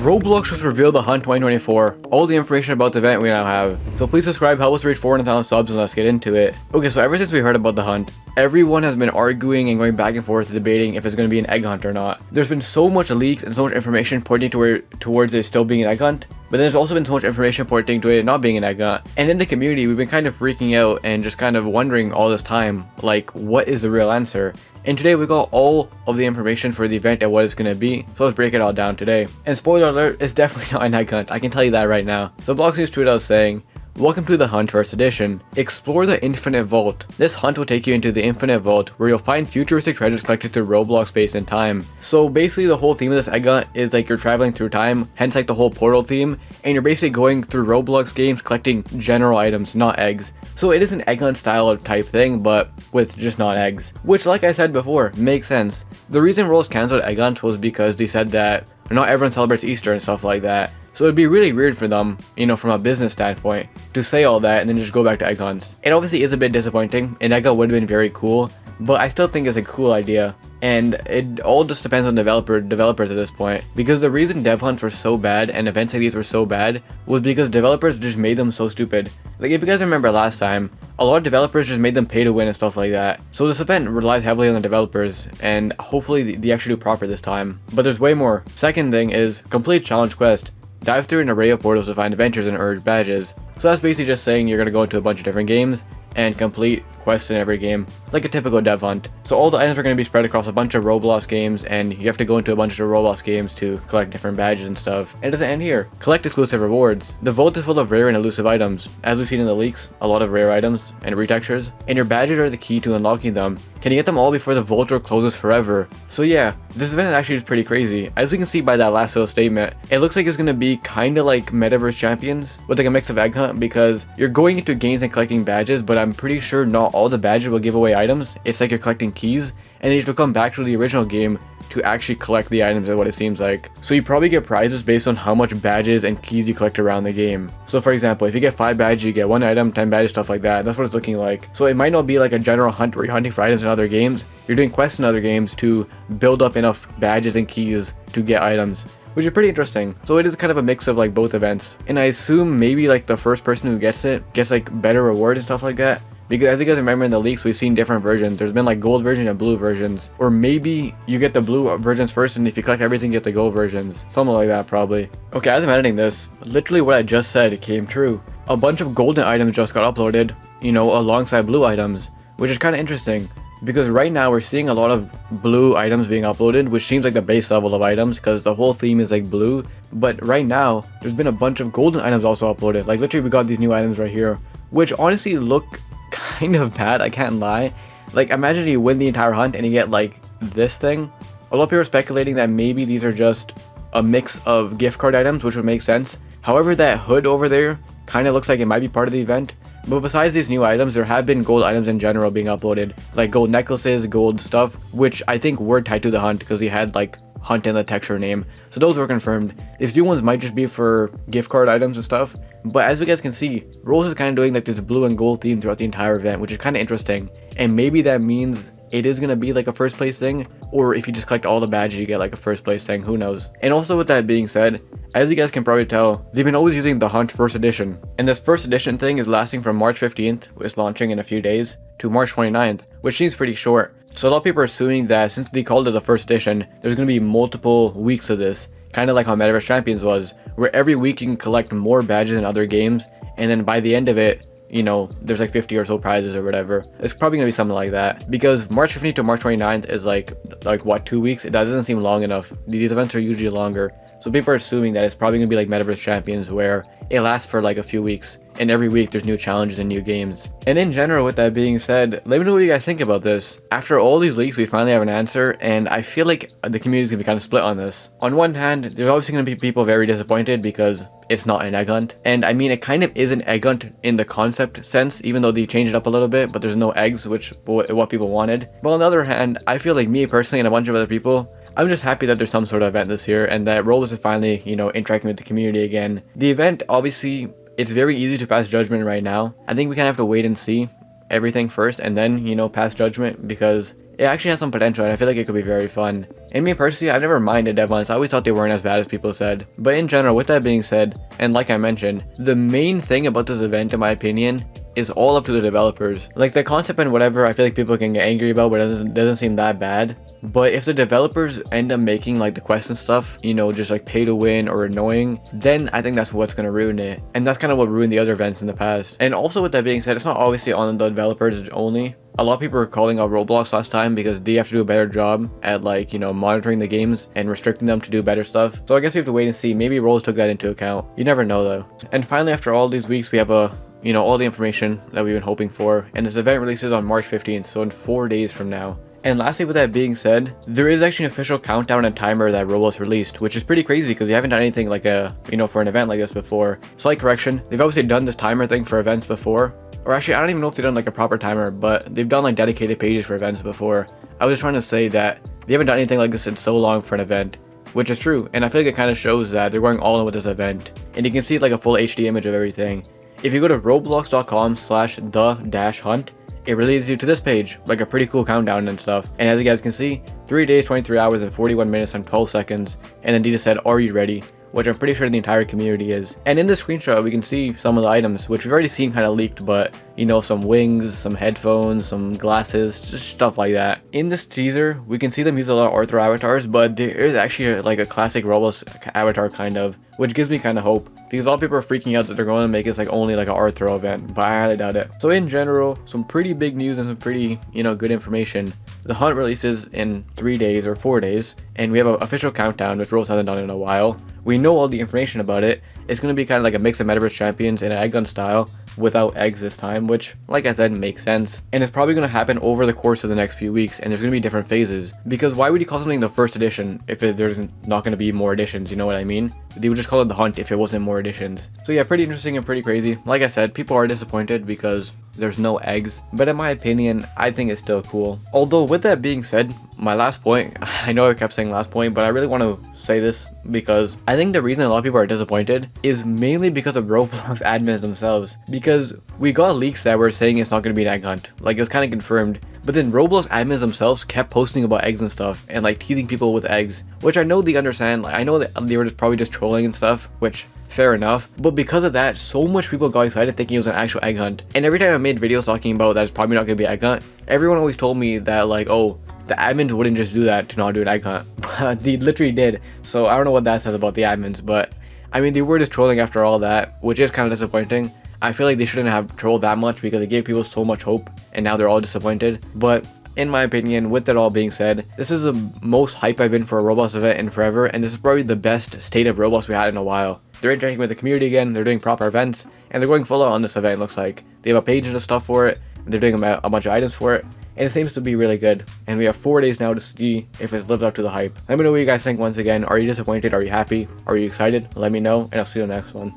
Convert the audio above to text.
Roblox just revealed The Hunt 2024, all the information about the event we now have. So please subscribe, help us reach 400,000 subs, and let's get into it. Okay, so ever since we heard about The Hunt, everyone has been arguing and going back and forth debating if it's going to be an egg hunt or not. There's been so much leaks and so much information pointing towards it still being an egg hunt, but there's also been so much information pointing to it not being an egg hunt. And in the community, we've been kind of freaking out and just kind of wondering all this time, like, what is the real answer? And today we got all of the information for the event and what it's going to be, so let's break it all down today. And spoiler alert, it's definitely not an egg hunt, I can tell you that right now. So Roblox News tweeted out saying, "Welcome to the Hunt First Edition. Explore the Infinite Vault. This hunt will take you into the Infinite Vault, where you'll find futuristic treasures collected through Roblox space and time." So basically the whole theme of this egg hunt is like you're traveling through time, hence like the whole portal theme, and you're basically going through Roblox games collecting general items, not eggs. So it is an egg hunt style of type thing, but with just not eggs. Which, like I said before, makes sense. The reason Roblox cancelled egg hunt was because they said that not everyone celebrates Easter and stuff like that. So it'd be really weird for them, you know, from a business standpoint, to say all that and then just go back to egg hunts. It obviously is a bit disappointing. An egg hunt would have been very cool, but I still think it's a cool idea. And it all just depends on developers at this point. Because the reason dev hunts were so bad and events like these were so bad was because developers just made them so stupid. Like if you guys remember last time, a lot of developers just made them pay to win and stuff like that. So this event relies heavily on the developers, and hopefully they actually do proper this time. But there's way more. Second thing is complete challenge quest. Dive through an array of portals to find adventures and urge badges. So that's basically just saying you're going to go into a bunch of different games and complete quests in every game, like a typical dev hunt. So all the items are going to be spread across a bunch of Roblox games, and you have to go into a bunch of Roblox games to collect different badges and stuff. And it doesn't end here. Collect exclusive rewards. The vault is full of rare and elusive items. As we've seen in the leaks, a lot of rare items and retextures, and your badges are the key to unlocking them. Can you get them all before the vault door closes forever? So yeah, this event is actually just pretty crazy. As we can see by that last little statement, it looks like it's going to be kind of like Metaverse Champions, with like a mix of egg hunt, because you're going into games and collecting badges, but I'm pretty sure not all the badges will give away items. It's like you're collecting keys, and then you have to come back to the original game to actually collect the items, is what it seems like. So you probably get prizes based on how much badges and keys you collect around the game. So for example, if you get 5 badges, you get 1 item, 10 badges, stuff like that. That's what it's looking like. So it might not be like a general hunt where you're hunting for items in other games. You're doing quests in other games to build up enough badges and keys to get items, which is pretty interesting. So it is kind of a mix of like both events. And I assume maybe like the first person who gets it gets like better rewards and stuff like that. Because as you guys remember in the leaks, we've seen different versions. There's been like gold version and blue versions. Or maybe you get the blue versions first, and if you collect everything, you get the gold versions. Something like that, probably. Okay, as I'm editing this, literally what I just said came true. A bunch of golden items just got uploaded, you know, alongside blue items, which is kind of interesting. Because right now we're seeing a lot of blue items being uploaded, which seems like the base level of items, because the whole theme is like blue. But right now, there's been a bunch of golden items also uploaded. Like literally we got these new items right here, which honestly look kind of bad, I can't lie. Like imagine you win the entire hunt and you get like this thing. A lot of people are speculating that maybe these are just a mix of gift card items, which would make sense. However, that hood over there kind of looks like it might be part of the event. But besides these new items, there have been gold items in general being uploaded, like gold necklaces, gold stuff, which I think were tied to the hunt because he had like hunt in the texture name. So those were confirmed. These new ones might just be for gift card items and stuff. But as you guys can see, Rose is kind of doing like this blue and gold theme throughout the entire event, which is kind of interesting. And maybe that means it is going to be like a first place thing, or if you just collect all the badges you get like a first place thing, who knows. And also with that being said, as you guys can probably tell, they've been always using the Hunt First Edition. And this First Edition thing is lasting from March 15th, it's launching in a few days, to March 29th, which seems pretty short. So a lot of people are assuming that since they called it the First Edition, there's going to be multiple weeks of this, kind of like how Metaverse Champions was, where every week you can collect more badges in other games, and then by the end of it, you know, there's like 50 or so prizes or whatever. It's probably gonna be something like that, because March 15th to March 29th is like what, 2 weeks? That doesn't seem long enough. These events are usually longer, so people are assuming that it's probably gonna be like Metaverse Champions, where it lasts for like a few weeks, and every week there's new challenges and new games. And in general, with that being said, let me know what you guys think about this. After all these leaks, we finally have an answer, and I feel like the community is gonna be kind of split on this. On one hand, there's obviously gonna be people very disappointed because it's not an egg hunt. And I mean, it kind of is an egg hunt in the concept sense, even though they changed it up a little bit, but there's no eggs, which what people wanted. But on the other hand, I feel like me personally and a bunch of other people, I'm just happy that there's some sort of event this year, and that Roblox is finally, you know, interacting with the community again. The event, obviously, it's very easy to pass judgment right now. I think we kind of have to wait and see everything first and then, you know, pass judgment, because it actually has some potential and I feel like it could be very fun. And me personally, I've never minded dev hunts. I always thought they weren't as bad as people said. But in general, with that being said, and like I mentioned, the main thing about this event in my opinion is all up to the developers. Like the concept and whatever, I feel like people can get angry about, but it doesn't seem that bad. But if the developers end up making like the quest and stuff, you know, just like pay to win or annoying, then I think that's what's gonna ruin it. And that's kind of what ruined the other events in the past. And also with that being said, it's not obviously on the developers only. A lot of people were calling out Roblox last time because they have to do a better job at like, you know, monitoring the games and restricting them to do better stuff. So I guess we have to wait and see. Maybe Rolls took that into account. You never know though. And finally, after all these weeks, we have you know, all the information that we've been hoping for. And this event releases on March 15th, so in 4 days from now. And lastly, with that being said, there is actually an official countdown and timer that Roblox released, which is pretty crazy because they haven't done anything like you know, for an event like this before. Slight correction, they've obviously done this timer thing for events before. Or actually, I don't even know if they've done like a proper timer, but they've done like dedicated pages for events before. I was just trying to say that they haven't done anything like this in so long for an event, which is true. And I feel like it kind of shows that they're going all in with this event. And you can see like a full HD image of everything. If you go to roblox.com/the-hunt, it releases you to this page, like a pretty cool countdown and stuff. And as you guys can see, 3 days, 23 hours, and 41 minutes and 12 seconds. And then Adidas said, "Are you ready?" Which I'm pretty sure the entire community is. And in this screenshot, we can see some of the items, which we've already seen kind of leaked, but you know, some wings, some headphones, some glasses, just stuff like that. In this teaser, we can see them use a lot of Arthur avatars, but there is actually like a classic Roblox avatar kind of, which gives me kind of hope. Because a lot of people are freaking out that they're going to make this like only like an Arthur event, but I highly doubt it. So in general, some pretty big news and some pretty, you know, good information. The hunt releases in 3 days or 4 days, and we have an official countdown, which Rose hasn't done in a while. We know all the information about it. It's going to be kind of like a mix of Metaverse Champions in an egg gun style, without eggs this time, which, like I said, makes sense. And it's probably going to happen over the course of the next few weeks, and there's going to be different phases. Because why would you call something the first edition if there's not going to be more editions, you know what I mean? They would just call it the hunt if it wasn't more editions. So yeah, pretty interesting and pretty crazy. Like I said, people are disappointed because there's no eggs, but in my opinion, I think it's still cool. Although with that being said, my last point, I know I kept saying last point, but I really want to say this because I think the reason a lot of people are disappointed is mainly because of Roblox admins themselves. Because we got leaks that were saying it's not going to be an egg hunt, like it's kind of confirmed, but then Roblox admins themselves kept posting about eggs and stuff and like teasing people with eggs, which I know they understand. Like I know that they were probably just trolling and stuff, which fair enough, but because of that, so much people got excited thinking it was an actual egg hunt. And every time I made videos talking about that it's probably not going to be an egg hunt, everyone always told me that like, oh, the admins wouldn't just do that to not do an egg hunt, but they literally did. So I don't know what that says about the admins, but I mean, they were just trolling after all that, which is kind of disappointing. I feel like they shouldn't have trolled that much because it gave people so much hope, and now they're all disappointed. But in my opinion, with that all being said, this is the most hype I've been for a Roblox event in forever, and this is probably the best state of Roblox we had in a while. They're interacting with the community again, they're doing proper events, and they're going full out on this event, it looks like. They have a page and stuff for it, and they're doing a bunch of items for it, and it seems to be really good. And we have 4 days now to see if it lives up to the hype. Let me know what you guys think once again. Are you disappointed? Are you happy? Are you excited? Let me know, and I'll see you in the next one.